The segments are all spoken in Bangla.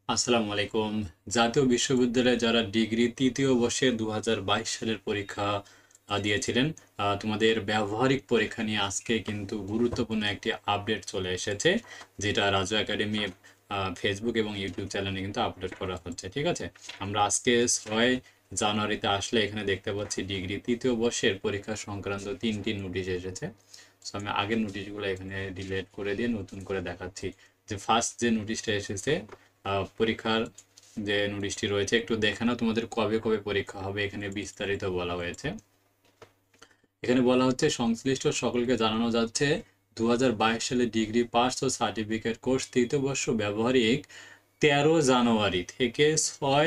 আসসালামু আলাইকুম। জাতীয় বিশ্ববিদ্যালয়ে যারা ডিগ্রি তৃতীয় বর্ষে 2022 সালের পরীক্ষা দিয়েছিলেন, তোমাদের ব্যবহারিক পরীক্ষা নিয়ে আজকে কিন্তু গুরুত্বপূর্ণ একটি আপডেট চলে এসেছে, যেটা রাজু একাডেমি ফেসবুক এবং ইউটিউব চ্যানেলে কিন্তু আপলোড করা হচ্ছে। ঠিক আছে, আমরা আজকে 6 জানুয়ারিতে আসলে এখানে দেখতে পাচ্ছি ডিগ্রি তৃতীয় বর্ষের পরীক্ষা সংক্রান্ত 3টি নোটিশ এসেছে। সো আমি আগের নোটিশগুলো এখানে ডিলিট করে দিয়ে নতুন করে দেখাচ্ছি। যে ফার্স্ট যে নোটিশটা এসেছে, পরীক্ষার যে নোটিশটি রয়েছে, একটু দেখে নাও তোমাদের কবে কবে পরীক্ষা হবে। এখানে বিস্তারিত বলা হয়েছে। এখানে বলা হচ্ছে সংশ্লিষ্ট সকলকে জানানো যাচ্ছে 2022 সালে ডিগ্রি পাস ও সার্টিফিকেট কোর্স তৃতীয় বর্ষ ব্যবহারিক 13 জানুয়ারি থেকে 6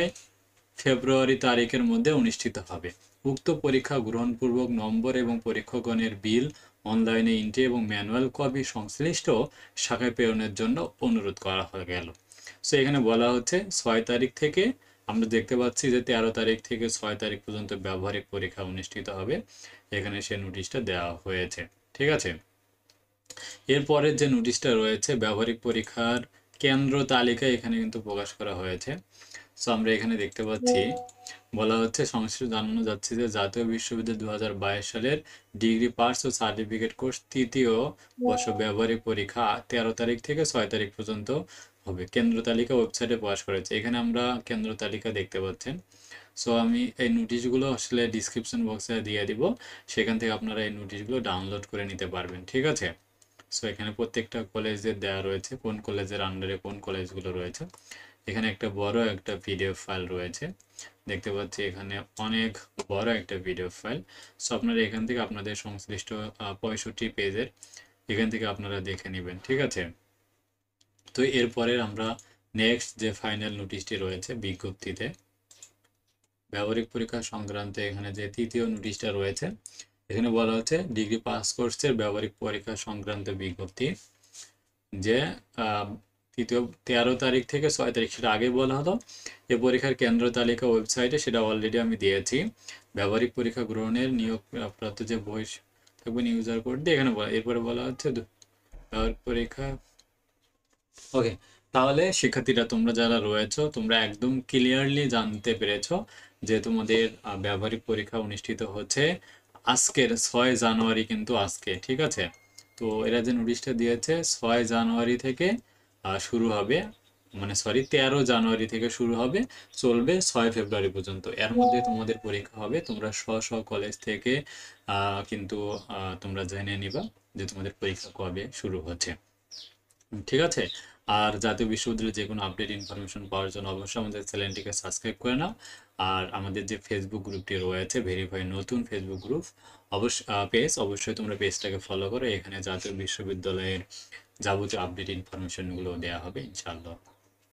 ফেব্রুয়ারি তারিখের মধ্যে অনুষ্ঠিত হবে। উক্ত পরীক্ষা গ্রহণপূর্বক নম্বর এবং পরীক্ষকগণের বিল অনলাইনে এন্ট্রি এবং ম্যানুয়াল কপি সংশ্লিষ্ট শাখায় প্রেরণের জন্য অনুরোধ করা হয়ে গেল। সো এখানে বলা হচ্ছে 6 তারিখ থেকে, আমরা দেখতে পাচ্ছি যে 13 তারিখ থেকে 6 তারিখ পর্যন্ত ব্যবহারিক পরীক্ষা অনুষ্ঠিত হবে। এখানে সে নোটিশটা দেওয়া হয়েছে। ঠিক আছে, এরপরের যে নোটিশটা রয়েছে ব্যবহারিক পরীক্ষার কেন্দ্র তালিকা এখানে কিন্তু প্রকাশ করা হয়েছে। সো আমরা এখানে দেখতে পাচ্ছি বলা হচ্ছে সংশ্লিষ্ট জানানো যাচ্ছে যে জাতীয় বিশ্ববিদ্যালয় 2022 সালের ডিগ্রি পাস ও সার্টিফিকেট কোর্স তৃতীয় বর্ষ ব্যবহারিক পরীক্ষা 13 তারিখ থেকে 6 তারিখ পর্যন্ত হবে। কেন্দ্র তালিকা ওয়েবসাইটে প্রকাশ করেছে। এখানে আমরা কেন্দ্র তালিকা দেখতে পাচ্ছেন। সো আমি এই নোটিশগুলো আসলে ডিসক্রিপশন বক্সে দিয়ে দিব, সেখান থেকে আপনারা এই নোটিশগুলো ডাউনলোড করে নিতে পারবেন। ঠিক আছে, সো এখানে প্রত্যেকটা কলেজের দেওয়া রয়েছে, কোন কলেজের আন্ডারে কোন কলেজগুলো রয়েছে। এখানে একটা বড় একটা পিডিএফ ফাইল রয়েছে, দেখতে পাচ্ছি এখানে অনেক বড় একটা পিডিএফ ফাইল। সো আপনারা এখান থেকে আপনাদের সংশ্লিষ্ট 65 পেজের এখান থেকে আপনারা দেখে নেবেন। ঠিক আছে, তো এরপরে আমরা নেক্সট যে ফাইনাল নোটিশটি রয়েছে বিজ্ঞপ্তিতে ব্যবহারিক পরীক্ষা সংক্রান্ত, এখানে যে তৃতীয় নোটিশটা রয়েছে, এখানে বলা হচ্ছে ডিগ্রি পাস কোর্সের ব্যবহারিক পরীক্ষা সংক্রান্ত বিজ্ঞপ্তি, যে তৃতীয় 13 তারিখ থেকে 6 তারিখ, সেটা আগে বলা হলো। এ পরীক্ষার কেন্দ্র তালিকা ওয়েবসাইটে, সেটা অলরেডি আমি দিয়েছি। ব্যবহারিক পরীক্ষা গ্রহণের নিয়োগপ্রাপ্ত যে বই থাকবেন ইউজার কোড দিয়ে এখানে এরপরে বলা হচ্ছে ব্যবহারিক পরীক্ষা। ওকে, তাহলে শিক্ষার্থীরা তোমরা যারা রয়েছো, তোমরা একদম ক্লিয়ারলি জানতে পেরেছো যে তোমাদের ব্যবহারিক পরীক্ষা অনুষ্ঠিত হচ্ছে আজকের 6 জানুয়ারি, কিন্তু আজকে। ঠিক আছে, তো এরা যে নোটিশটা দিয়েছে 6 জানুয়ারি থেকে শুরু হবে, মানে সরি 13 জানুয়ারি থেকে শুরু হবে, চলবে 6 ফেব্রুয়ারি পর্যন্ত। এর মধ্যে তোমাদের পরীক্ষা হবে। তোমরা স্ব কলেজ থেকে কিন্তু তোমরা জেনে নিবা যে তোমাদের পরীক্ষা কবে শুরু হচ্ছে। ঠিক আছে, আর জাতীয় বিশ্ববিদ্যালয়ের যে কোনো আপডেট ইনফরমেশন পাওয়ার জন্য অবশ্যই আমাদের চ্যানেলটিকে সাবস্ক্রাইব করে নাও। আর আমাদের যে ফেসবুক গ্রুপটি রয়েছে, ভেরিফাই নতুন ফেসবুক গ্রুপ পেজ, অবশ্যই তোমরা পেজটাকে ফলো করো। এখানে জাতীয় বিশ্ববিদ্যালয়ের যাবতীয় আপডেট ইনফরমেশনগুলো দেওয়া হবে ইনশাআল্লাহ।